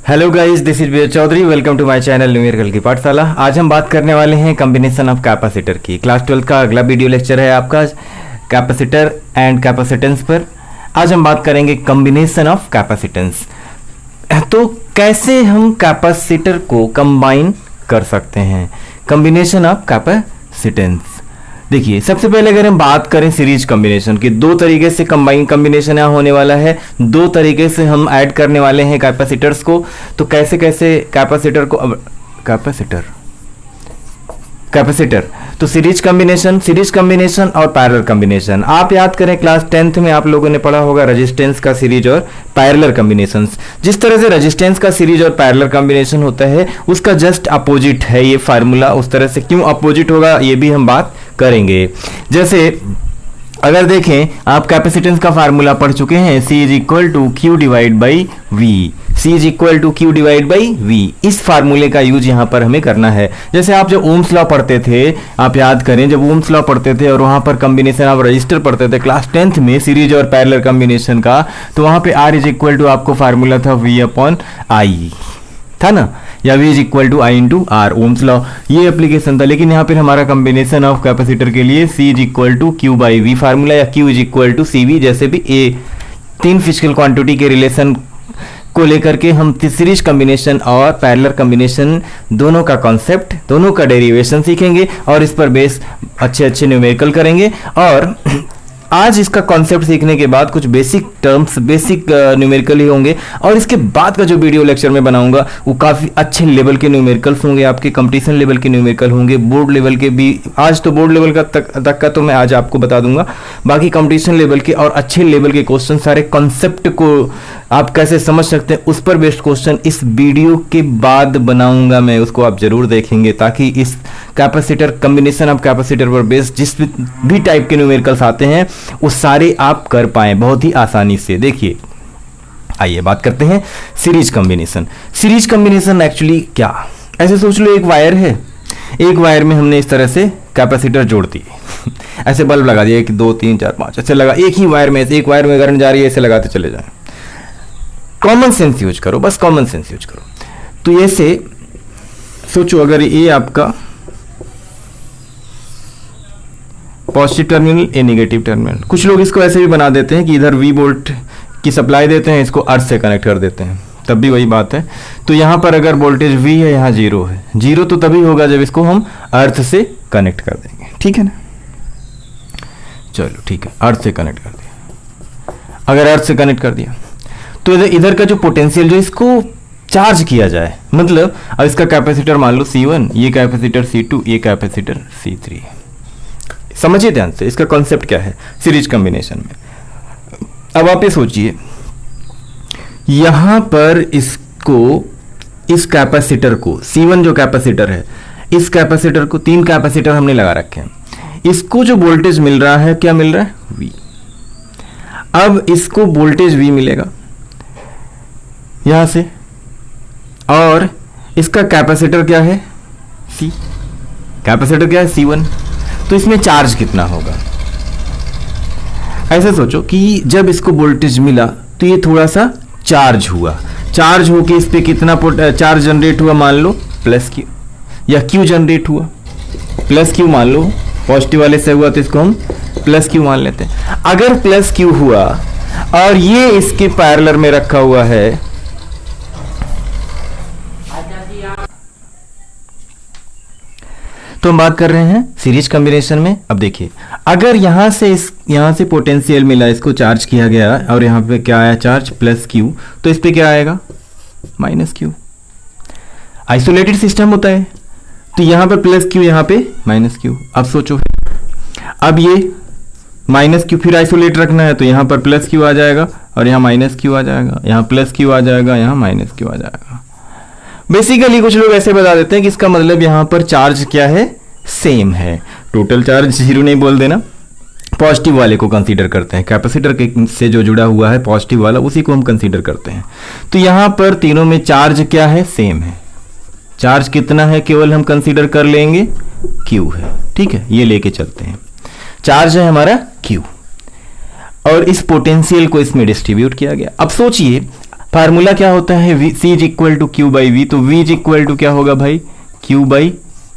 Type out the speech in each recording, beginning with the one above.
Hello guys, this is Vijay Chaudhary. Welcome to my channel numerical की पाठशाला। आज हम बात करने वाले हैं कॉम्बिनेशन ऑफ कैपेसिटर की। क्लास 12 का अगला वीडियो लेक्चर है आपका कैपेसिटर एंड कैपेसिटेंस पर। आज हम बात करेंगे कॉम्बिनेशन ऑफ कैपेसिटेंस। तो कैसे हम कैपेसिटर को कंबाइन कर सकते हैं, कॉम्बिनेशन ऑफ कैपेसिटेंस। देखिए, सबसे पहले अगर हम बात करें सीरीज कॉम्बिनेशन की, दो तरीके से कॉम्बिनेशन यहाँ होने वाला है, दो तरीके से हम ऐड करने वाले हैं कैपेसिटर्स को। तो कैसे कैसे कैपेसिटर को कैपेसिटर तो सीरीज कॉम्बिनेशन और पैरेलल कॉम्बिनेशन। आप याद करें क्लास 10th में आप लोगों ने पढ़ा होगा रेजिस्टेंस का सीरीज और पैरेलल कॉम्बिनेशन। जिस तरह से रेजिस्टेंस का सीरीज और पैरेलल कॉम्बिनेशन होता है उसका जस्ट अपोजिट है ये फार्मूला। उस तरह से क्यों अपोजिट होगा ये भी हम बात करेंगे। जैसे अगर देखें, आप कैपेसिटेंस का फार्मूला पढ़ चुके हैं, C is equal to Q divide by V. C is equal to Q divide by V. इस फार्मूले का यूज यहाँ पर हमें करना है। जैसे आप जब ओम्स लॉ पढ़ते थे, आप याद करें जब ओम्स लॉ पढ़ते थे और वहाँ पर कॉम्बिनेशन ऑफ रजिस्टर पढ़ते थे क्लास 10th में, सीरीज और पैरेलल कॉम्बिनेशन का, तो वहाँ पे R इज इक्वल टू आपको फार्मूला था V अपॉन आई, था ना, या V is equal to I into R, Ohm's law, ये एप्लीकेशन था। लेकिन यहाँ पर हमारा कॉम्बिनेशन ऑफ कैपेसिटर के लिए C is equal to Q by V formula, या Q is equal to CV, जैसे भी तीन फिजिकल क्वांटिटी के रिलेशन को लेकर के हम सीरीज कॉम्बिनेशन और पैरेलल कॉम्बिनेशन दोनों का कॉन्सेप्ट, दोनों का डेरिवेशन सीखेंगे और इस पर बेस अच्छे न्यूमेरिकल करेंगे। और आज इसका कॉन्सेप्ट सीखने के बाद कुछ बेसिक टर्म्स, बेसिक न्यूमेरिकल ही होंगे, और इसके बाद का जो वीडियो लेक्चर में बनाऊंगा वो काफ़ी अच्छे लेवल के न्यूमेरिकल्स होंगे, आपके कंपटीशन लेवल के न्यूमेरिकल होंगे, बोर्ड लेवल के भी। आज तो बोर्ड लेवल का तक का तो मैं आज आपको बता दूंगा, बाकी कंपटीशन लेवल के और अच्छे लेवल के क्वेश्चन, सारे कॉन्सेप्ट को आप कैसे समझ सकते हैं उस पर बेस्ड क्वेश्चन इस वीडियो के बाद बनाऊंगा मैं, उसको आप जरूर देखेंगे, ताकि इस कैपेसिटर कॉम्बिनेशन ऑफ कैपेसिटर पर बेस्ड जिस भी टाइप के न्यूमेरिकल्स आते हैं वो सारे आप कर पाएं बहुत ही आसानी से। देखिए, आइए बात करते हैं series combination. Series combination actually क्या, ऐसे सोच लो, एक वायर है, एक वायर में हमने इस तरह से कैपेसिटर जोड़ दिए ऐसे बल्ब लगा दिया, 1 2 3 4 5 ऐसे लगा, एक ही वायर में, एक वायर में करंट जा रही है, ऐसे लगाते चले जाएं। कॉमन सेंस यूज करो, बस कॉमन सेंस यूज करो। तो ऐसे सोचो, अगर ये आपका पॉजिटिव टर्मिनल, ए नेगेटिव टर्मिनल, कुछ लोग इसको ऐसे भी बना देते हैं कि इधर V वोल्ट की सप्लाई देते हैं, इसको अर्थ से कनेक्ट कर देते हैं, तब भी वही बात है। तो यहाँ पर अगर वोल्टेज V है, यहाँ 0 है, 0 तो तभी होगा जब इसको हम अर्थ से कनेक्ट कर देंगे, ठीक है ना। चलो ठीक है, अर्थ से कनेक्ट कर दिया। अगर अर्थ से कनेक्ट कर दिया तो इधर का जो पोटेंशियल, जो इसको चार्ज किया जाए, मतलब अब इसका कैपेसिटर मान लो C1, ये कैपेसिटर C2, ये कैपेसिटर C3। समझिए ध्यान से, इसका कॉन्सेप्ट क्या है सीरीज कॉम्बिनेशन में। अब आप ये सोचिए, यहां पर इसको, इस कैपेसिटर को, C1 जो कैपेसिटर है, इस कैपेसिटर को, 3 कैपेसिटर हमने लगा रखे हैं, इसको जो वोल्टेज मिल रहा है, क्या मिल रहा है, V। अब इसको वोल्टेज V मिलेगा यहां से, और इसका कैपेसिटर क्या है, C, कैपेसिटर क्या है, C1। तो इसमें चार्ज कितना होगा, ऐसे सोचो कि जब इसको वोल्टेज मिला तो ये थोड़ा सा चार्ज हुआ, चार्ज होके इस पे कितना चार्ज जनरेट हुआ, मान लो प्लस Q, या Q जनरेट हुआ, प्लस Q मान लो, पॉजिटिव वाले से हुआ तो इसको हम प्लस Q मान लेते हैं। अगर प्लस Q हुआ और ये इसके पैरेलल में रखा हुआ है, तो हम बात कर रहे हैं सीरीज कॉम्बिनेशन में। अब देखिए, अगर यहां से पोटेंशियल मिला, इसको चार्ज किया गया, और यहां पे क्या आया, चार्ज प्लस Q, तो इस पे क्या आएगा, माइनस Q। आइसोलेटेड सिस्टम होता है, तो यहां पे प्लस Q, यहां पे माइनस Q। अब सोचो, अब ये माइनस Q फिर आइसोलेट रखना है, तो यहां पर प्लस Q आ जाएगा, और यहां माइनस Q आ जाएगा, यहां प्लस Q आ जाएगा, यहां माइनस Q आ जाएगा। बेसिकली कुछ लोग ऐसे बता देते हैं कि इसका मतलब यहां पर चार्ज क्या है, सेम है, टोटल चार्ज 0 नहीं बोल देना, पॉजिटिव वाले को कंसीडर करते हैं, कैपेसिटर के से जो जुड़ा हुआ है पॉजिटिव वाला, उसी को हम कंसीडर करते हैं। तो यहां पर तीनों में चार्ज क्या है, सेम है। चार्ज कितना है केवल हम कंसीडर कर लेंगे, Q है, ठीक है, ये लेके चलते हैं। चार्ज है हमारा Q, और इस पोटेंशियल को इसमें डिस्ट्रीब्यूट किया गया। अब सोचिए फार्मूला क्या होता है, C is equal to Q by V, तो वी इज इक्वल टू क्या होगा भाई, क्यू बाई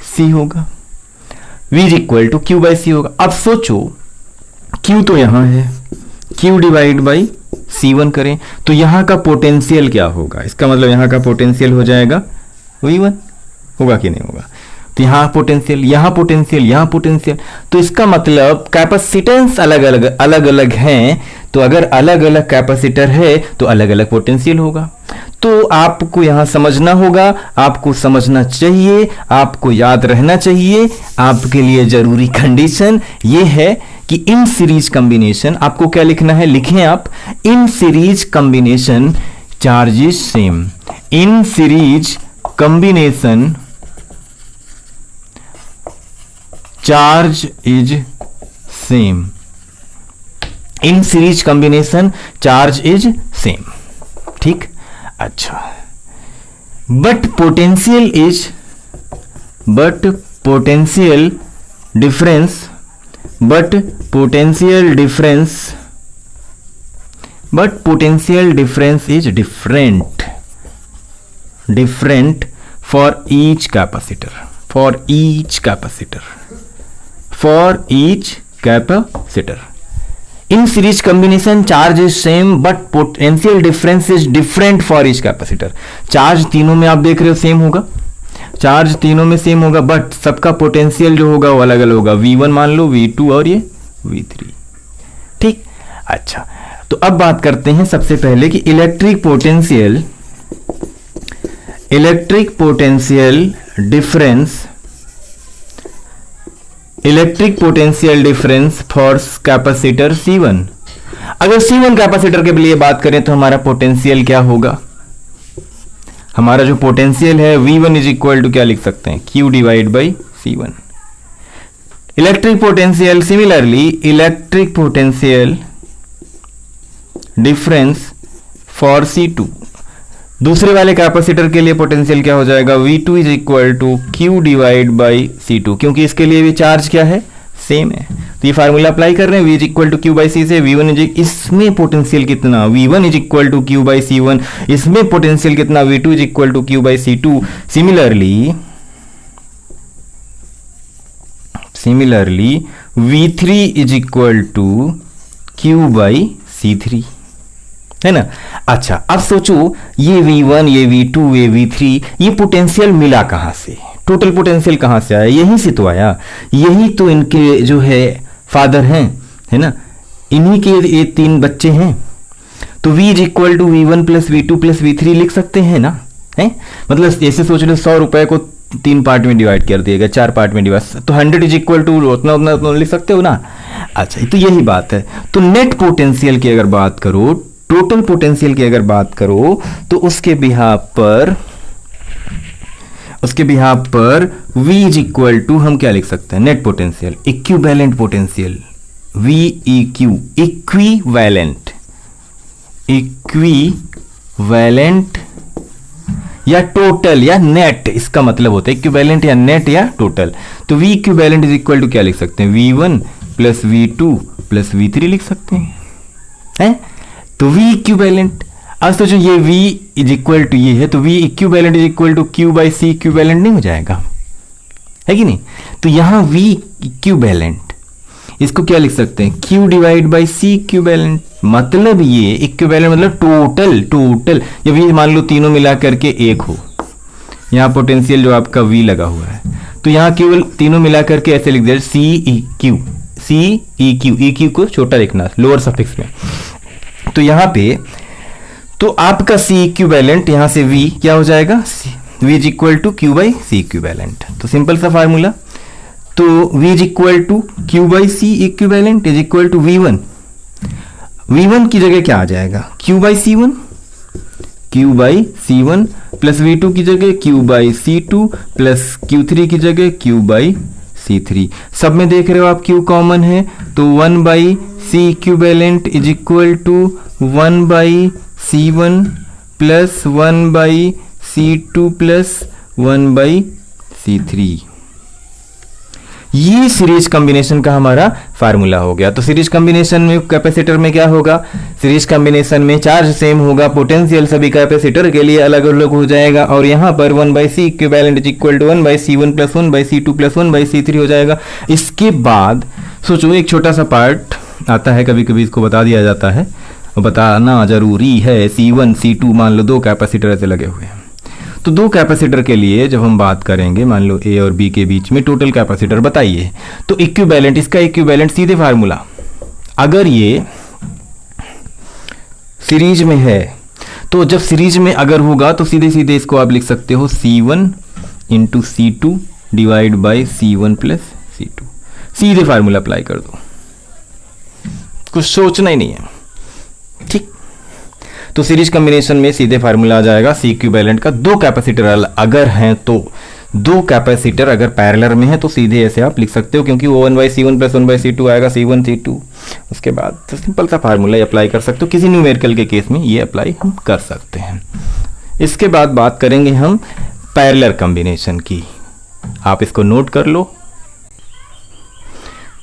सी होगा, V is equal to Q by C होगा। अब सोचो क्यू तो यहां है, क्यू डिवाइड बाई C1 करें तो यहां का पोटेंशियल क्या होगा, इसका मतलब यहां का पोटेंशियल हो जाएगा V1, होगा कि नहीं होगा। तो यहां पोटेंशियल, यहां पोटेंशियल, यहां पोटेंशियल, तो इसका मतलब कैपेसिटेंस अलग अलग हैं, तो अगर अलग अलग कैपेसिटर है तो अलग अलग पोटेंशियल होगा। तो आपको यहां समझना होगा, आपको समझना चाहिए, आपको याद रहना चाहिए, आपके लिए जरूरी कंडीशन ये है कि इन सीरीज कॉम्बिनेशन, आपको क्या लिखना है, लिखें आप, in series combination charge is same, in series combination charge is same, in series combination charge is same, ठीक। अच्छा, but potential difference is different for each capacitor, in series combination charge is same but potential difference is different for each capacitor। Charge तीनों में आप देख रहे हो same होगा, charge तीनों में सेम होगा, बट सबका पोटेंशियल जो होगा वो अलग अलग होगा, V1 मान लो, V2 और ये V3, ठीक। अच्छा, तो अब बात करते हैं सबसे पहले कि electric potential difference for capacitor C1। अगर C1 कैपेसिटर के लिए बात करें तो हमारा पोटेंशियल क्या होगा, हमारा जो पोटेंशियल है V1 इज इक्वल टू क्या लिख सकते हैं, Q divide by C1। Electric potential, similarly electric potential difference for C2, दूसरे वाले कैपेसिटर के लिए पोटेंशियल क्या हो जाएगा, V2 is equal to Q divide by C2, क्योंकि इसके लिए भी चार्ज क्या है, सेम है। तो ये फार्मूला अप्लाई कर रहे हैं, V is equal to Q by C से, V1 इज, इसमें पोटेंशियल कितना, V1 is equal to Q by C1, इसमें पोटेंशियल कितना, V2 is equal to Q by C2। Similarly V3 is equal to Q by C3, है ना। अच्छा, अब सोचो ये V1, ये V2, ये V3, ये पोटेंशियल मिला कहां से, टोटल पोटेंशियल कहां से आया, यहीं से तो आया, यही तो इनके जो है फादर हैं, है ना, इन्हीं के ये तीन बच्चे हैं। तो V is equal to V1 plus V2 plus V3 लिख सकते हैं ना, है, मतलब ऐसे सोच लो 100 रुपए को 3 पार्ट में डिवाइड कर दिएगा, 4 पार्ट में डिवाइड, तो 100 इज इक्वल टू उतना लिख सकते हो ना। अच्छा, तो यही बात है। तो नेट पोटेंशियल की अगर बात करो, टोटल पोटेंशियल की अगर बात करो, तो उसके बिहाफ पर V इज इक्वल टू हम क्या लिख सकते हैं, net potential, equivalent potential, VEQ, equivalent या टोटल या नेट, इसका मतलब होता है इक्विवेलेंट या नेट या टोटल। तो V equivalent is equal to क्या लिख सकते हैं, V1 plus V2 plus V3 लिख सकते हैं। तो V इक्विवेलेंट, अब सोचो ये V इज इक्वल टू ये है, तो V equivalent is equal to Q by C equivalent नहीं हो जाएगा, है कि नहीं। तो यहां V इक्विवेलेंट, इसको क्या लिख सकते हैं, Q divide by C equivalent, मतलब ये इक्विवेलेंट मतलब टोटल, जब ये मान लो तीनों मिला करके एक हो, यहाँ पोटेंशियल जो आपका V लगा हुआ है, तो यहाँ केवल तीनों मिला करके ऐसे लिख दिया CEQ को छोटा लिखना लोअर सफिक्स में। तो यहाँ पे तो आपका C इक्विवेलेंट यहाँ से V क्या हो जाएगा, V is equal to Q by C equivalent. तो सिंपल सा फार्मूला, तो V is equal to Q by C equivalent is equal to V1 की जगह क्या आ जाएगा, Q by C1 plus V2 की जगह Q by C2 plus Q3 की जगह Q बाई C3। सब में देख रहे हो आप Q कॉमन है, तो 1 by C equivalent is equal to 1 by C1 plus 1 by C2 plus 1 by C3। ये सीरीज कॉम्बिनेशन का हमारा फार्मूला हो गया। तो सीरीज कॉम्बिनेशन में कैपेसिटर में क्या होगा, सीरीज कॉम्बिनेशन में चार्ज सेम होगा, पोटेंशियल सभी कैपेसिटर के लिए अलग अलग हो जाएगा, और यहाँ पर 1/c equivalent is equal to 1/c1 plus 1/c2 plus 1/c3 हो जाएगा। इसके बाद सोचो एक छोटा सा पार्ट आता है, कभी कभी इसको बता दिया जाता है, बताना जरूरी है। C1 C2 मान लो दो कैपेसिटर ऐसे लगे हुए हैं, तो दो कैपेसिटर के लिए जब हम बात करेंगे, मान लो ए और बी के बीच में टोटल कैपेसिटर बताइए, तो इक्विवेलेंट, इसका इक्विवेलेंट सीधे फार्मूला, अगर ये सीरीज में है तो जब सीरीज में अगर होगा तो सीधे सीधे इसको आप लिख सकते हो C1 into C2 divide by C1 plus C2, सीधे फार्मूला अप्लाई कर दो, कुछ सोचना ही नहीं है, ठीक। तो सीरीज कॉम्बिनेशन में सीधे फार्मूला आ जाएगा C इक्विवेलेंट का। दो कैपेसिटर अगर हैं तो दो कैपेसिटर अगर पैरेलल में है तो सीधे ऐसे आप लिख सकते हो, क्योंकि वो 1/C1 प्लस 1/C2 आएगा, C1 C2, उसके बाद तो सिंपल सा फार्मूला अप्लाई कर सकते हो। किसी न्यूमेरिकल के केस में ये अप्लाई हम कर सकते हैं। इसके बाद बात करेंगे हम पैरेलल कॉम्बिनेशन की, आप इसको नोट कर लो।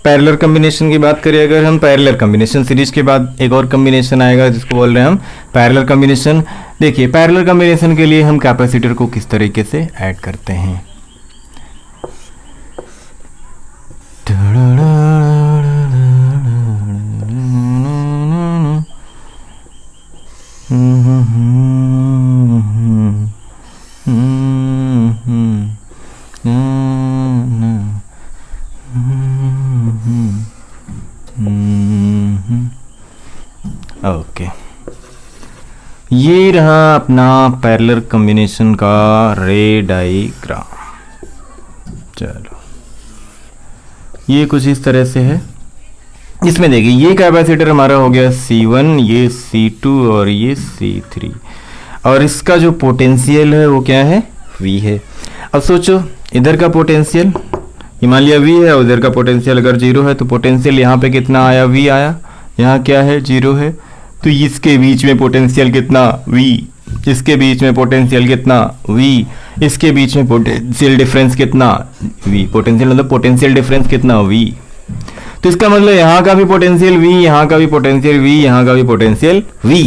पैरेलल कॉम्बिनेशन की बात करें अगर हम, पैरेलल कॉम्बिनेशन सीरीज के बाद एक और कॉम्बिनेशन आएगा जिसको बोल रहे हैं हम पैरेलल कॉम्बिनेशन। देखिए पैरेलल कॉम्बिनेशन के लिए हम कैपेसिटर को किस तरीके से ऐड करते हैं, ओके ये रहा अपना पैरेलल कॉम्बिनेशन का रे डायग्राम। चलो ये कुछ इस तरह से है। इसमें देखिए ये कैपेसिटर हमारा हो गया C1, ये C2 और ये C3, और इसका जो पोटेंशियल है वो क्या है, V है। अब सोचो इधर का पोटेंशियल, मान लिया V है, और इधर का पोटेंशियल अगर 0 है तो पोटेंशियल यहाँ पे कितना आया, V आया, यहाँ क्या है 0 है, तो इसके बीच में पोटेंशियल कितना V, इसके बीच में पोटेंशियल कितना V, इसके बीच में पोटेंशियल डिफरेंस कितना V, पोटेंशियल मतलब पोटेंशियल डिफरेंस कितना V। तो इसका मतलब यहाँ का भी पोटेंशियल V, यहाँ का भी पोटेंशियल V, यहाँ का भी पोटेंशियल V।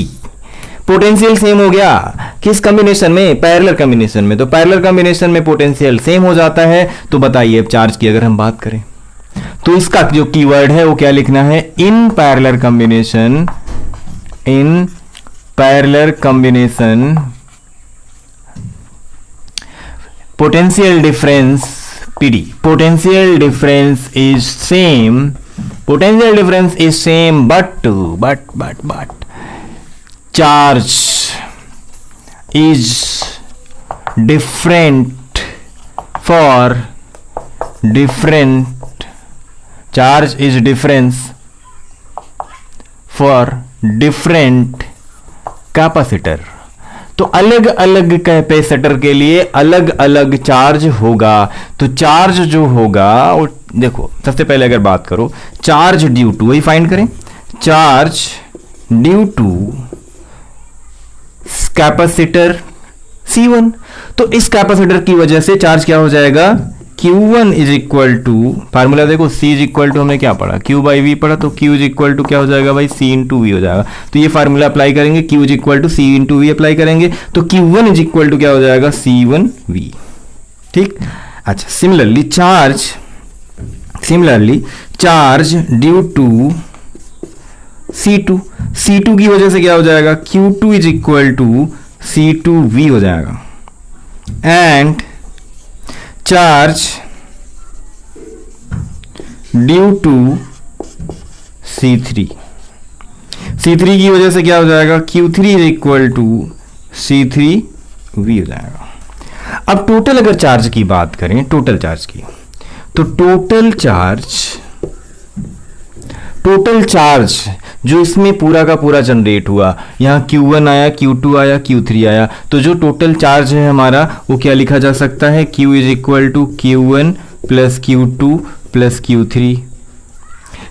पोटेंशियल सेम हो गया किस कॉम्बिनेशन में, पैरेलल कॉम्बिनेशन में। तो पैरेलल कॉम्बिनेशन में पोटेंशियल सेम हो जाता है। तो बताइए अब चार्ज की अगर हम बात करें तो इसका जो कीवर्ड है वो क्या लिखना है, इन parallel combination, in parallel combination potential difference PD, potential difference is same, potential difference is same but charge is different for different, charge is difference for different capacitor. तो अलग अलग कैपेसिटर के लिए अलग अलग चार्ज होगा। तो चार्ज जो होगा वो देखो, सबसे पहले अगर बात करो चार्ज ड्यू टू, वही फाइंड करें, charge due to capacitor C1। तो इस कैपेसिटर की वजह से चार्ज क्या हो जाएगा, Q1 is equal to, formula देखो C इज इक्वल टू हमने क्या पढ़ा, Q बाई V पढ़ा, तो Q इज इक्वल टू क्या हो जाएगा भाई, C इंटू V हो जाएगा। तो ये फार्मूला अप्लाई करेंगे, Q is equal to C into V apply करेंगे, तो Q1 इज इक्वल टू क्या हो जाएगा, C1V। ठीक, अच्छा similarly charge due to C2 की वजह से क्या हो जाएगा, Q2 is equal to C2V हो जाएगा। And charge due to C3 की वजह से क्या हो जाएगा, Q3 is equal to C3V हो जाएगा। अब टोटल अगर चार्ज की बात करें, टोटल चार्ज की, तो टोटल चार्ज जो इसमें पूरा का पूरा जनरेट हुआ, यहाँ Q1 आया, Q2 आया, Q3 आया, तो जो टोटल चार्ज है हमारा वो क्या लिखा जा सकता है, Q is equal to Q1 plus Q2 plus Q3,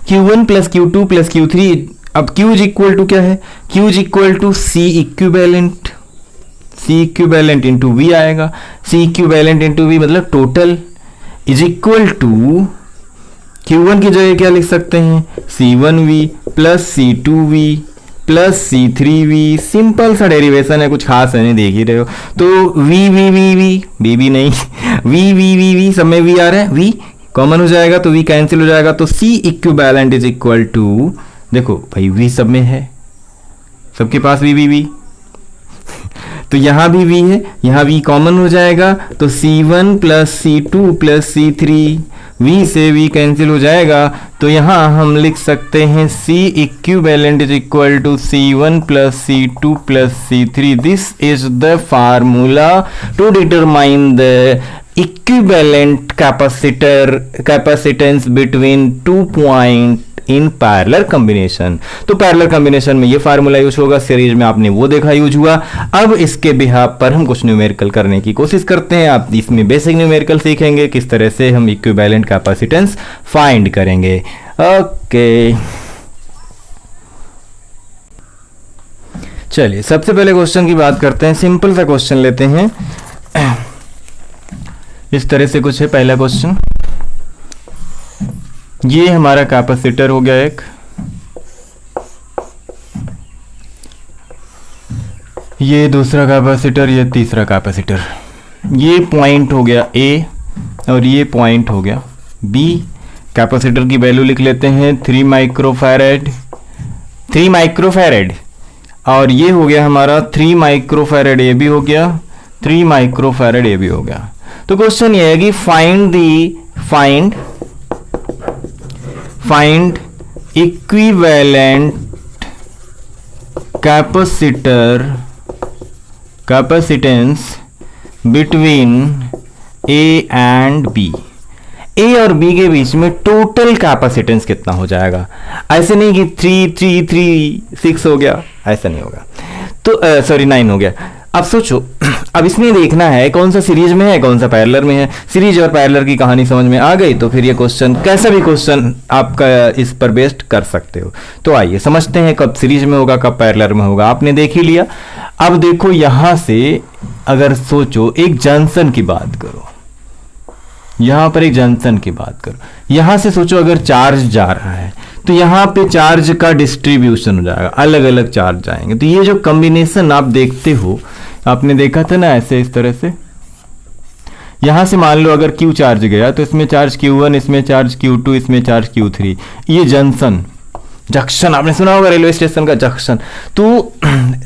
Q1 plus Q2 plus Q3। अब Q इज इक्वल टू क्या है, Q is equal to C equivalent into V आएगा, C इक्विवेलेंट इंटू V मतलब total is equal to Q1 की जगह क्या लिख सकते हैं, C1V plus C2V plus C3V। Simple सा डेरिवेशन है, कुछ खास है नहीं, देख ही रहे हो। तो V V V V V भी नहीं V V V V सब में V आ रहा है, V कॉमन हो जाएगा तो V कैंसिल हो जाएगा, तो C equivalent is equal to, देखो भाई V सब में है, सबके पास V V V तो यहाँ भी V है, यहाँ V कॉमन हो जाएगा तो C1 plus C2 plus C3, V से V कैंसिल हो जाएगा तो यहाँ हम लिख सकते हैं C equivalent is equal to C1 plus C2 plus C3। This is the formula to determine the equivalent capacitance between 2 point in parallel combination. तो पैरेलल कॉम्बिनेशन में ये फार्मूला यूज होगा, सीरीज में आपने वो देखा यूज हुआ। अब इसके बिहाफ पर हम कुछ न्यूमेरिकल करने की कोशिश करते हैं। आप इसमें बेसिक न्यूमेरिकल सीखेंगे, किस तरह से हम इक्विवेलेंट कैपेसिटेंस फाइंड करेंगे। ओके, चलिए सबसे पहले क्वेश्चन की बात करते हैं। सिंपल सा क्वेश्चन लेते हैं, इस तरह से कुछ है। पहला क्वेश्चन, ये हमारा कैपेसिटर हो गया एक, ये दूसरा कैपेसिटर, ये तीसरा कैपेसिटर, ये पॉइंट हो गया A और ये पॉइंट हो गया B। कैपेसिटर की वैल्यू लिख लेते हैं 3 माइक्रोफैरेड, 3 माइक्रोफैरेड, और ये हो गया हमारा 3 माइक्रोफैरेड, ये भी हो गया 3 माइक्रोफैरेड, ये भी हो गया। तो क्वेश्चन ये है कि find equivalent capacitance between A and B। A और B के बीच में टोटल कैपेसिटेंस कितना हो जाएगा। ऐसे नहीं कि 3 हो गया, ऐसा नहीं होगा। तो 9 हो गया। अब सोचो, अब इसमें देखना है कौन सा सीरीज में है, कौन सा पैरेलल में है। सीरीज और पैरेलल की कहानी समझ में आ गई तो फिर ये क्वेश्चन, कैसा भी क्वेश्चन आपका इस पर बेस्ड कर सकते हो। तो आइए समझते हैं कब सीरीज में होगा, कब पैरेलल में होगा। आपने देख ही लिया। अब देखो यहां से अगर सोचो, एक जंक्शन की बात करो, यहां पर एक जंक्शन की बात करो, यहां से सोचो अगर चार्ज जा रहा है तो यहां पे चार्ज का डिस्ट्रीब्यूशन हो जाएगा, अलग अलग चार्ज जाएंगे। तो ये जो कॉम्बिनेशन आप देखते हो, आपने देखा था ना ऐसे, इस तरह से यहां से मान लो अगर Q चार्ज गया तो इसमें चार्ज Q1, इसमें चार्ज Q2, इसमें चार्ज Q3। ये जंक्शन आपने सुना होगा, रेलवे स्टेशन का जंक्शन। तो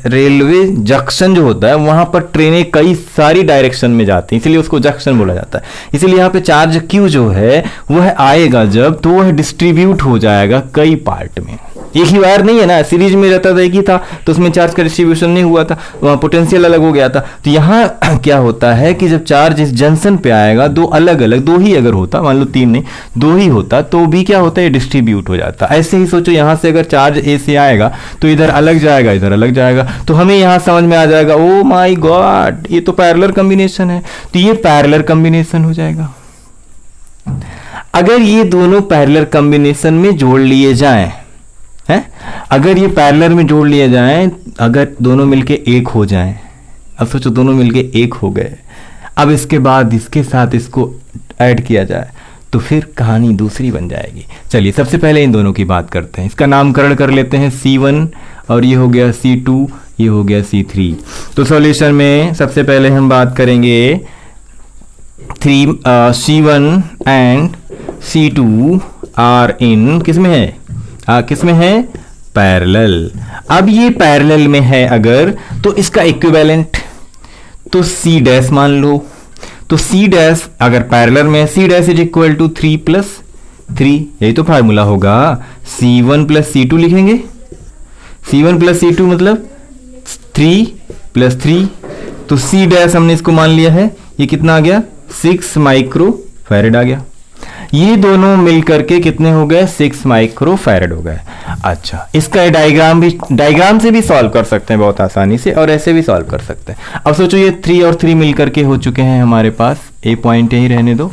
रेलवे जंक्शन जो होता है वहां पर ट्रेनें कई सारी डायरेक्शन में जाती हैं, इसलिए उसको जंक्शन बोला जाता है। इसीलिए यहाँ पे चार्ज Q जो है वह आएगा जब, तो वह डिस्ट्रीब्यूट हो जाएगा कई पार्ट में। एक ही वायर नहीं है ना, सीरीज में रहता था, एक ही था, तो उसमें चार्ज का डिस्ट्रीब्यूशन नहीं हुआ था, वहाँ पोटेंशियल अलग हो गया था। तो यहाँ क्या होता है कि जब चार्ज इस जंक्शन पे आएगा, दो अलग अलग, दो ही अगर होता, मान लो 3 नहीं, 2 ही होता, तो भी क्या होता है, डिस्ट्रीब्यूट हो जाता। ऐसे ही सोचो, यहाँ से अगर चार्ज ए से आएगा तो इधर अलग जाएगा, इधर अलग जाएगा, तो हमें यहाँ समझ में आ जाएगा, ओ माई गॉड, ये तो पैरेलल कॉम्बिनेशन है। तो ये पैरेलल कॉम्बिनेशन हो जाएगा। अगर ये दोनों पैरेलल कॉम्बिनेशन में जोड़ लिए जाएं, है, अगर ये पैरेलल में जोड़ लिए जाएं, अगर दोनों मिलके एक हो जाएं, अब सोचो दोनों मिलके एक हो गए, अब इसके बाद इसके साथ इसको ऐड किया जाए तो फिर कहानी दूसरी बन जाएगी। चलिए सबसे पहले इन दोनों की बात करते हैं, इसका नामकरण कर लेते हैं C1, और ये हो गया C2, ये हो गया C3। तो सॉल्यूशन में सबसे पहले हम बात करेंगे C1 and C2 are in किस में है, किस में है, पैरेलल। अब ये पैरेलल में है अगर, तो इसका इक्विवेलेंट तो C डैश मान लो। तो C डैश अगर पैरेलल में है, C dash is equal to 3 + 3, यही तो फार्मूला होगा। C1 + C2 लिखेंगे, C1 + C2 मतलब 3 + 3, तो C डैश हमने इसको मान लिया है, ये कितना आ गया, 6 माइक्रोफैरेड आ गया। ये दोनों मिलकर के कितने हो गए, 6 माइक्रोफैरेड हो गए। अच्छा, इसका डायग्राम से भी सॉल्व कर सकते हैं बहुत आसानी से, और ऐसे भी सॉल्व कर सकते हैं। अब सोचो ये 3 और 3 मिलकर के हो चुके हैं हमारे पास, ए पॉइंट यही रहने दो,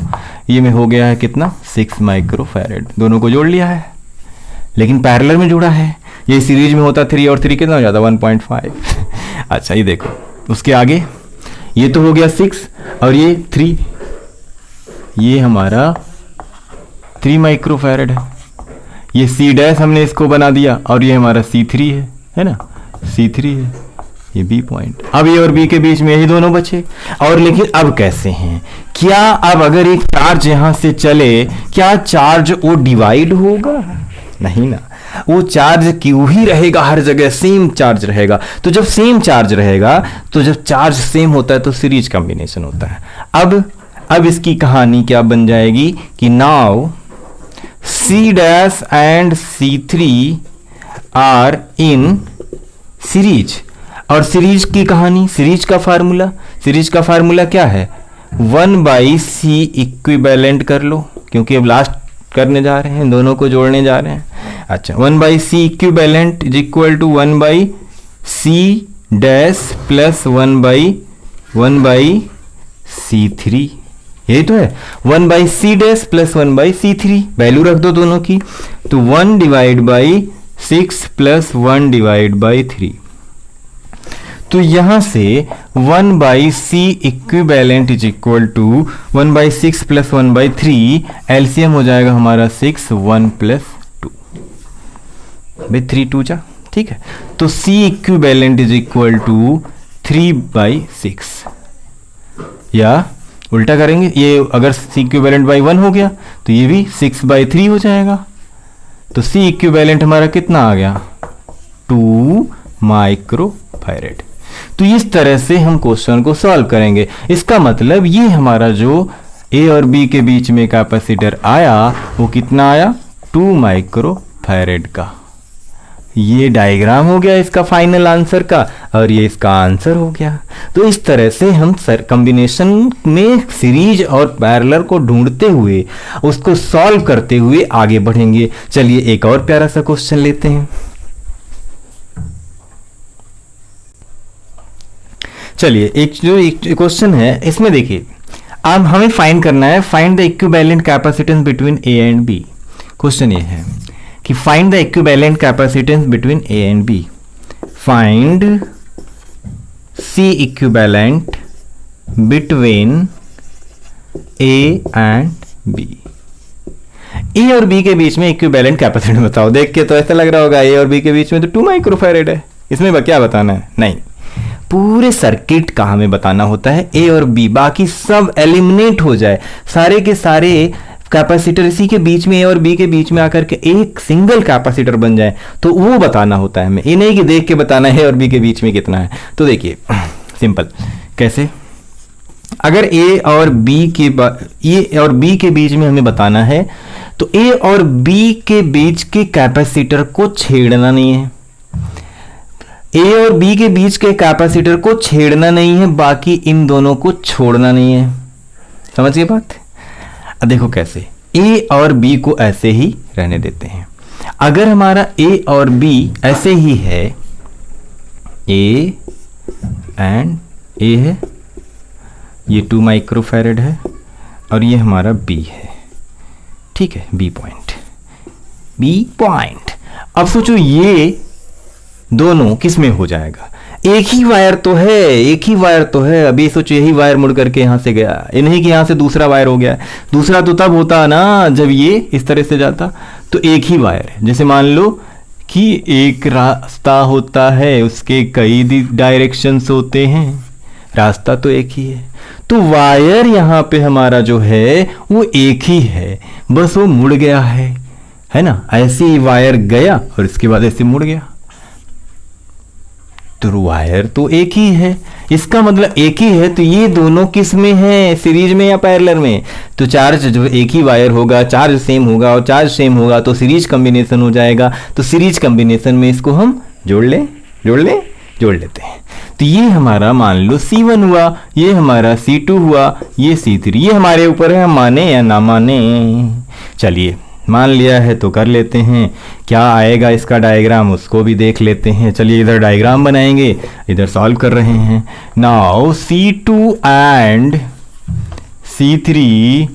ये में हो गया है कितना, 6 माइक्रोफैरेड। दोनों को जोड़ लिया है, लेकिन पैरेलल में जुड़ा है। ये सीरीज में होता 3 और 3 कितना हो जाता, 1.5। अच्छा ये देखो, उसके आगे ये तो हो गया 6 और ये 3, ये हमारा 3 माइक्रोफैरड है। ये C डैश हमने इसको बना दिया और ये हमारा C3 है ना, C3 है, ये B पॉइंट। अब ए और बी के बीच में यही दोनों बचे। और लेकिन अब कैसे हैं, क्या अब अगर एक चार्ज यहां से चले, क्या चार्ज वो डिवाइड होगा? नहीं ना, वो चार्ज क्यों ही रहेगा, हर जगह सेम चार्ज रहेगा। तो जब सेम चार्ज रहेगा, तो जब चार्ज सेम होता है तो सीरीज कॉम्बिनेशन होता है। अब इसकी कहानी क्या बन जाएगी कि now C dash and C3 are in series. और सीरीज की कहानी, सीरीज का फार्मूला क्या है? 1/c इक्विवेलेंट कर लो, क्योंकि अब लास्ट करने जा रहे हैं, दोनों को जोड़ने जा रहे हैं। अच्छा, 1/c equivalent is equal to 1/c dash plus 1/c3। यही तो है, 1/c dash plus 1/c3, value रख दो दोनों की, तो 1/6 प्लस 1/3। तो यहां से 1/c equivalent is equal to 1/6 plus 1/3, LCM हो जाएगा हमारा 6, 1 प्लस 2 भाई 3 2 जा, ठीक है। तो c equivalent is equal to 3/6, या उल्टा करेंगे, ये अगर c इक्विवेलेंट बाई 1 हो गया तो ये भी 6/3 हो जाएगा। तो c इक्विवेलेंट हमारा कितना आ गया? 2 माइक्रोफैरेड। तो इस तरह से हम क्वेश्चन को सॉल्व करेंगे। इसका मतलब ये हमारा जो ए और बी के बीच में कैपेसिटर आया वो कितना आया? 2 माइक्रोफैरेड का। ये डायग्राम हो गया इसका फाइनल आंसर का, और ये इसका आंसर हो गया। तो इस तरह से हम कॉम्बिनेशन में सीरीज और पैरेलल को ढूंढते हुए, उसको सॉल्व करते हुए आगे बढ़ेंगे। चलिए एक और प्यारा सा क्वेश्चन लेते हैं। चलिए एक क्वेश्चन है, इसमें देखिए अब हमें फाइंड करना है, find the equivalent capacitance between A and B. Question ये है कि find the equivalent capacitance between A and B. Find the equivalent between A and B. A और बी के बीच में इक्विवेलेंट कैपेसिटेंस बताओ। देख के तो ऐसा लग रहा होगा ए और बी के बीच में तो 2 माइक्रोफैरेड है, इसमें क्या बताना है? नहीं, पूरे सर्किट का हमें बताना होता है। ए और बी, बाकी सब एलिमिनेट हो जाए, सारे के सारे कैपेसिटर इसी के बीच में, ए और बी के बीच में आकर के एक सिंगल कैपेसिटर बन जाए, तो वो बताना होता है हमें। ये नहीं कि देख के बताना है ए और बी के बीच में कितना है। तो देखिए सिंपल, कैसे? अगर ए और बी के बीच में हमें बताना है, तो ए और बी के बीच के कैपेसिटर को छेड़ना नहीं है। ए और बी के बीच के कैपेसिटर को छेड़ना नहीं है, बाकी इन दोनों को छोड़ना नहीं है। समझ गए बात? अब देखो कैसे, ए और बी को ऐसे ही रहने देते हैं। अगर हमारा ए और बी ऐसे ही है, ए एंड ए है, ये 2 माइक्रोफैरेड है, और ये हमारा बी है, ठीक है, बी पॉइंट। अब सोचो ये दोनों किस में हो जाएगा? एक ही वायर तो है। अभी सोचो यही वायर मुड़ करके यहां से गया, इन्हीं कि यहां से दूसरा वायर हो गया। दूसरा तो तब होता ना जब ये इस तरह से जाता, तो एक ही वायर है। जैसे मान लो कि एक रास्ता होता है, उसके कई डायरेक्शंस होते हैं, रास्ता तो एक ही है। तो वायर यहां पे हमारा जो है वो एक ही है, बस वो मुड़ गया है ना। ऐसे ही वायर गया और इसके बाद ऐसे मुड़ गया, तो वायर तो एक ही है। इसका मतलब एक ही है, तो ये दोनों किस में है? सीरीज में या पैरेलल में? तो चार्ज जो एक ही वायर होगा, चार्ज सेम होगा, और चार्ज सेम होगा तो सीरीज कॉम्बिनेशन हो जाएगा। तो सीरीज कॉम्बिनेशन में इसको हम जोड़ लेते हैं। तो ये हमारा मान लो C1 हुआ, ये हमारा C2 हुआ, ये C3। ये हमारे ऊपर है, हम माने या ना माने। चलिए मान लिया है तो कर लेते हैं, क्या आएगा इसका डायग्राम उसको भी देख लेते हैं। चलिए इधर डायग्राम बनाएंगे, इधर सॉल्व कर रहे हैं। Now C2 and C3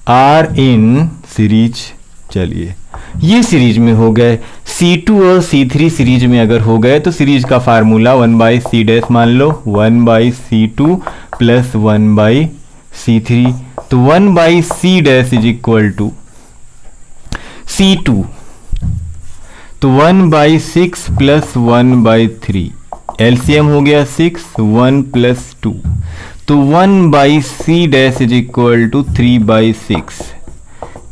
are in series. चलिए ये सीरीज में हो गए, C2 और C3 सीरीज में अगर हो गए तो सीरीज का फार्मूला 1/c डैश मान लो, 1/c2 प्लस 1/c3। तो 1/c dash is equal to C2, तो 1/6 प्लस 1/3, एलसीएम हो गया 6, 1 + 2, तो 1/C dash is equal to 3/6,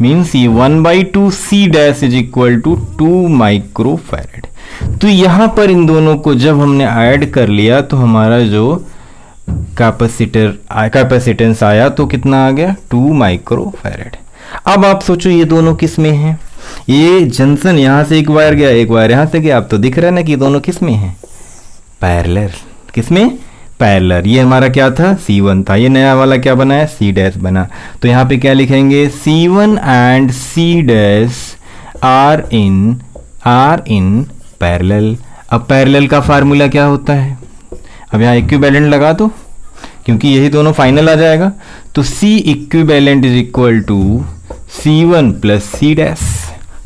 means ये 1/2 C dash is equal to 2 microfarad. तो यहां पर इन दोनों को जब हमने ऐड कर लिया तो हमारा जो कैपेसिटेंस आया तो कितना आ गया, 2 माइक्रोफैरेड। अब आप सोचो ये दोनों किस में हैं, ये जंक्शन यहां से एक वायर गया, एक वायर यहां से गया, आप तो दिख रहा है ना कि दोनों किस में हैं, पैरेलल। किस में, पैरेलल। ये हमारा क्या था, C1 था, ये नया वाला क्या बना है, C डैश बना। तो यहाँ पे क्या लिखेंगे, C1 and C dash are in parallel. अब पैरेलल का फार्मूला क्या होता है, अब यहाँ इक्विवेलेंट लगा दो क्योंकि यही दोनों फाइनल आ जाएगा। तो C equivalent is equal to C1 plus C dash,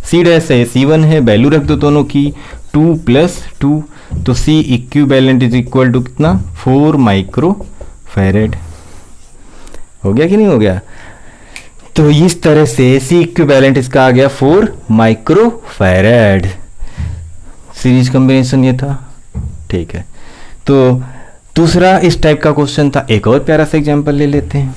C dash है C1 है, वैल्यू रख दो दोनों की 2 + 2, तो C equivalent is equal to कितना, 4 माइक्रोफैरेड। हो गया कि नहीं हो गया। तो इस तरह से C इक्विवेलेंट इसका आ गया 4 माइक्रोफैरेड। सीरीज कॉम्बिनेशन ये था, ठीक है। तो दूसरा इस टाइप का क्वेश्चन था, एक और प्यारा सा एग्जांपल ले लेते हैं।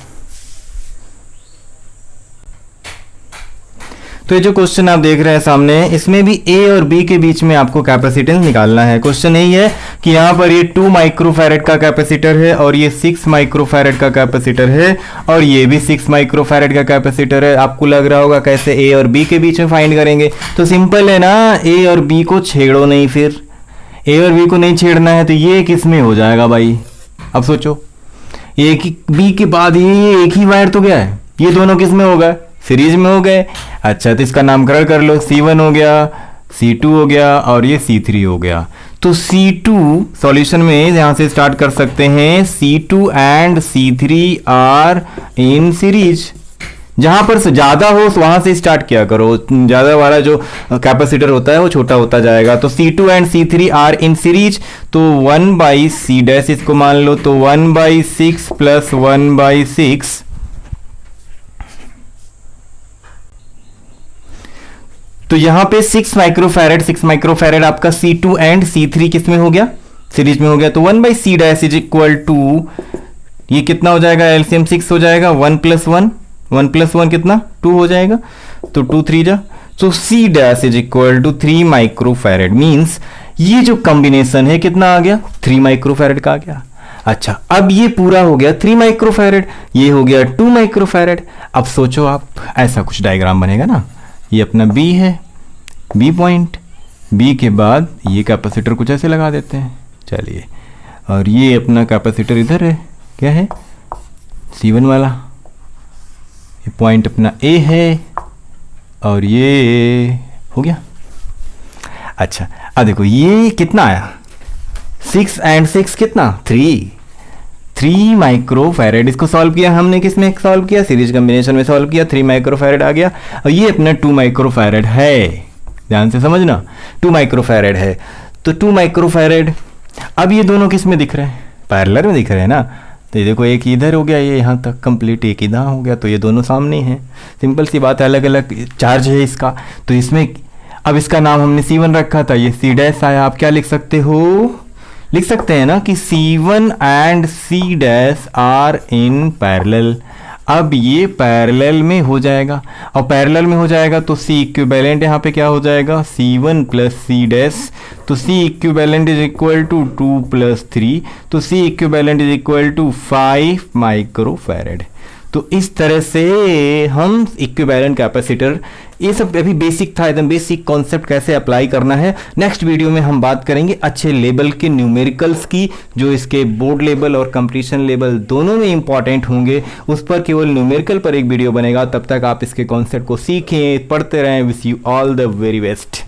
तो ये जो क्वेश्चन आप देख रहे हैं सामने, इसमें भी A और B के बीच में आपको कैपेसिटेंस निकालना है। क्वेश्चन यही है कि यहाँ पर ये 2 माइक्रोफैरेड का कैपेसिटर है और ये 6 माइक्रोफैरेड का कैपेसिटर है और ये भी 6 माइक्रोफैरेड का कैपेसिटर है। आपको लग रहा होगा कैसे A और B के बीच में फाइंड करेंगे, तो सिंपल है ना, A और B को छेड़ो नहीं, फिर A और B को नहीं छेड़ना है तो ये किस में हो जाएगा भाई। अब सोचो, एक ही B के बाद ये एक ही वायर तो गया है, ये दोनों किस में होगा, सीरीज में हो गए। अच्छा, तो इसका नामकरण कर लो, C1 हो गया, C2 हो गया और ये C3 हो गया। तो C2 सॉल्यूशन में यहां से स्टार्ट कर सकते हैं, C2 and C3 are in series. जहां पर ज्यादा हो वहां से स्टार्ट किया करो, ज्यादा वाला जो कैपेसिटर होता है वो छोटा होता जाएगा। तो C2 and C3 are in series, तो 1/C डैश इसको मान लो, तो 1/6 प्लस 1/6, तो यहां पे 6 माइक्रोफैरेड आपका C2 एंड C3 किस में हो गया, सीरीज में हो गया। तो 1/C dash is equal to, ये कितना हो जाएगा, एलसीएम 6 हो जाएगा, 1 + 1 कितना, 2 हो जाएगा, तो 2 3 जा, तो C dash is equal to 3 microfarad. Means ये जो कॉम्बिनेशन है कितना आ गया, 3 माइक्रोफैरेड का आ गया। अच्छा, अब ये पूरा हो गया 3 माइक्रोफैरेड, ये हो गया 2 माइक्रोफैरेड। अब सोचो आप, ऐसा कुछ डायग्राम बनेगा ना, ये अपना B है, B पॉइंट, B के बाद ये कैपेसिटर कुछ ऐसे लगा देते हैं, चलिए, और ये अपना कैपेसिटर इधर है, क्या है, C1 वाला, ये पॉइंट अपना A है और ये हो गया। अच्छा, अब देखो ये कितना आया, 6 एंड 6 कितना, 3 माइक्रोफैरेड। इसको सॉल्व किया हमने, किस में सॉल्व किया, सीरीज कॉम्बिनेशन में सॉल्व किया, 3 माइक्रोफैरेड आ गया। और ये अपना 2 माइक्रोफैरेड है, ध्यान से समझना, 2 माइक्रोफैरेड है। तो 2 माइक्रोफैरेड, अब ये दोनों किस में दिख रहे हैं, पैरेलल में दिख रहे हैं ना। तो ये देखो, एक इधर हो गया, ये यहाँ तक कंप्लीट, एक इधर हो गया, तो ये दोनों सामने हैं। सिंपल सी बात है, अलग अलग चार्ज है इसका। तो इसमें अब इसका नाम हमने C1 रखा था, ये C डैश आया। आप क्या लिख सकते हो, लिख सकते हैं ना कि C1 and C dash are in parallel. अब ये पैरेलल में हो जाएगा, और पैरेलल में हो जाएगा तो C इक्विवेलेंट यहाँ पे क्या हो जाएगा, C1 प्लस C डैश। तो C equivalent is equal to 2 + 3, तो C equivalent is equal to 5 microfarad. तो इस तरह से हम इक्विवेलेंट कैपेसिटर, ये सब अभी बेसिक था, एकदम बेसिक कॉन्सेप्ट कैसे अप्लाई करना है। नेक्स्ट वीडियो में हम बात करेंगे अच्छे लेवल के न्यूमेरिकल्स की, जो इसके बोर्ड लेवल और कंपटीशन लेवल दोनों में इंपॉर्टेंट होंगे। उस पर केवल न्यूमेरिकल पर एक वीडियो बनेगा। तब तक आप इसके कॉन्सेप्ट को सीखें, पढ़ते रहें। Wish you all the very best.